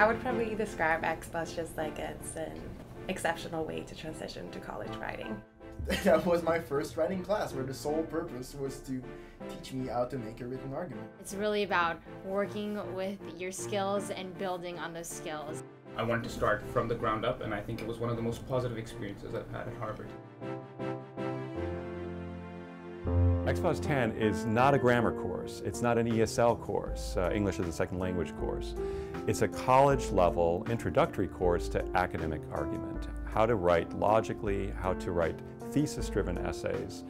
I would probably describe Expos just like it's an exceptional way to transition to college writing. That was my first writing class where the sole purpose was to teach me how to make a written argument. It's really about working with your skills and building on those skills. I wanted to start from the ground up, and I think it was one of the most positive experiences I've had at Harvard. Expos 10 is not a grammar course. It's not an ESL course, English as a Second Language course. It's a college-level introductory course to academic argument. How to write logically, how to write thesis-driven essays.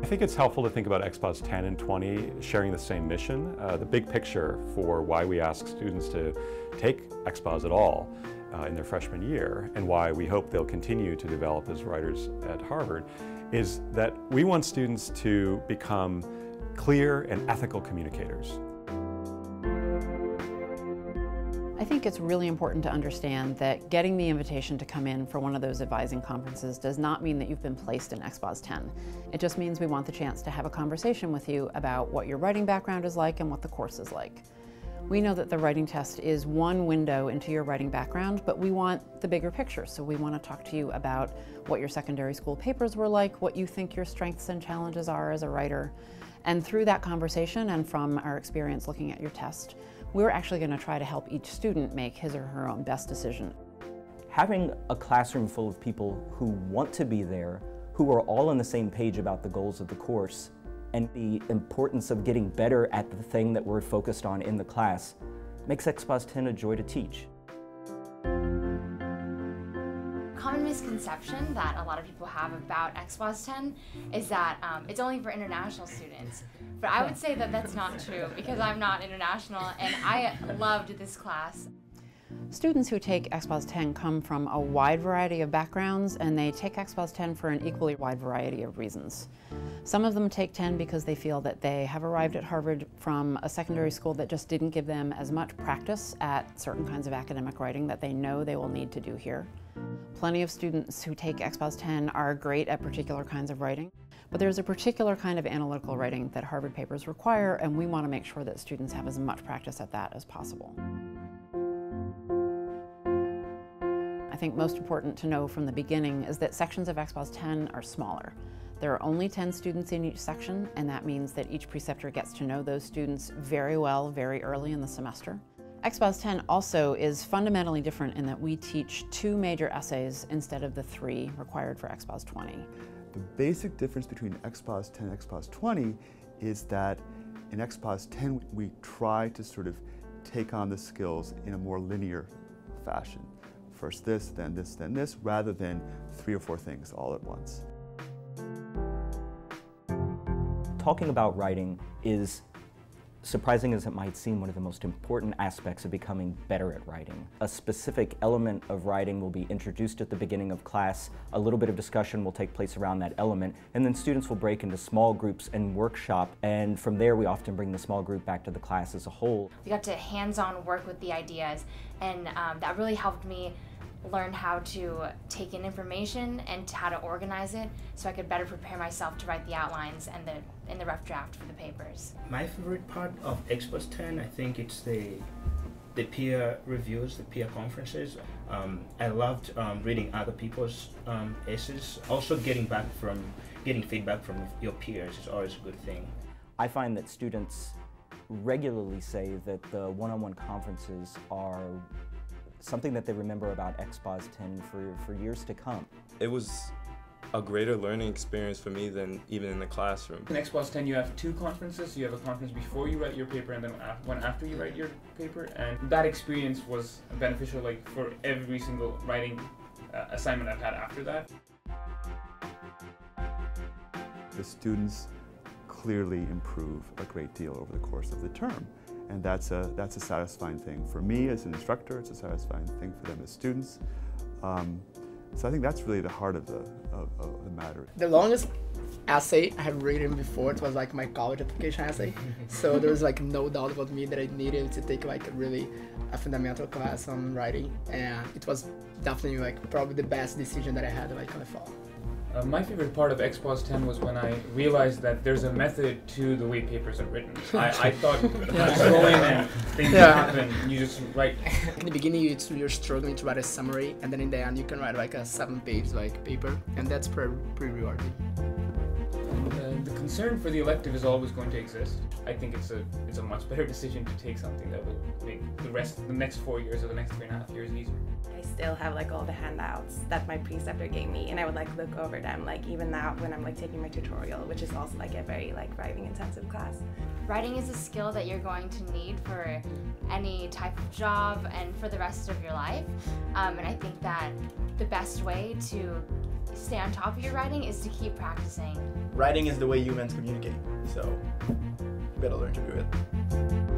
I think it's helpful to think about Expos 10 and 20 sharing the same mission. The big picture for why we ask students to take Expos at all in their freshman year, and why we hope they'll continue to develop as writers at Harvard, is that we want students to become clear and ethical communicators. I think it's really important to understand that getting the invitation to come in for one of those advising conferences does not mean that you've been placed in Expos 10. It just means we want the chance to have a conversation with you about what your writing background is like and what the course is like. We know that the writing test is one window into your writing background, but we want the bigger picture. So we want to talk to you about what your secondary school papers were like, what you think your strengths and challenges are as a writer. And through that conversation and from our experience looking at your test, we're actually going to try to help each student make his or her own best decision. Having a classroom full of people who want to be there, who are all on the same page about the goals of the course, and the importance of getting better at the thing that we're focused on in the class, makes Expos 10 a joy to teach. Common misconception that a lot of people have about Expos 10 is that it's only for international students. But I would say that that's not true, because I'm not international and I loved this class. Students who take Expos 10 come from a wide variety of backgrounds, and they take Expos 10 for an equally wide variety of reasons. Some of them take 10 because they feel that they have arrived at Harvard from a secondary school that just didn't give them as much practice at certain kinds of academic writing that they know they will need to do here. Plenty of students who take Expos 10 are great at particular kinds of writing, but there's a particular kind of analytical writing that Harvard papers require, and we want to make sure that students have as much practice at that as possible. I think most important to know from the beginning is that sections of Expos 10 are smaller. There are only 10 students in each section, and that means that each preceptor gets to know those students very well very early in the semester. Expos 10 also is fundamentally different in that we teach 2 major essays instead of the 3 required for Expos 20. The basic difference between Expos 10 and Expos 20 is that in Expos 10 we try to sort of take on the skills in a more linear fashion. First this, then this, then this, rather than 3 or 4 things all at once. Talking about writing is, surprising as it might seem, one of the most important aspects of becoming better at writing. A specific element of writing will be introduced at the beginning of class, a little bit of discussion will take place around that element, and then students will break into small groups and workshop, and from there we often bring the small group back to the class as a whole. We got to hands-on work with the ideas, and that really helped me learn how to take in information and how to organize it so I could better prepare myself to write the outlines and the rough draft for the papers. My favorite part of Expos 10, I think it's the peer reviews, the peer conferences. I loved reading other people's essays. Also getting feedback from your peers is always a good thing. I find that students regularly say that the one-on-one conferences are something that they remember about Expos 10 for years to come. It was a greater learning experience for me than even in the classroom. In Expos 10 you have 2 conferences. You have a conference before you write your paper and then one after you write your paper, and that experience was beneficial for every single writing assignment I've had after that. The students clearly improve a great deal over the course of the term. And that's a satisfying thing for me as an instructor. It's a satisfying thing for them as students. So I think that's really the heart of the matter. The longest essay I have written before, it was like my college application essay. So there was like no doubt about me that I needed to take like a fundamental class on writing, and it was definitely like probably the best decision that I had like on the fall. My favorite part of Expos 10 was when I realized that there's a method to the way papers are written. I thought you go in and things happen, you just write. In the beginning, you're struggling to write a summary, and then in the end, you can write like a 7-page like paper, and that's pretty rewarding. The concern for the elective is always going to exist. I think it's a much better decision to take something that will make the next 4 years or the next 3.5 years easier. I still have like all the handouts that my preceptor gave me, and I would like look over them like even now when I'm like taking my tutorial, which is also like a very like writing intensive class. Writing is a skill that you're going to need for any type of job and for the rest of your life. And I think that the best way to stay on top of your writing is to keep practicing. Writing is the way humans communicate, so you better learn to do it.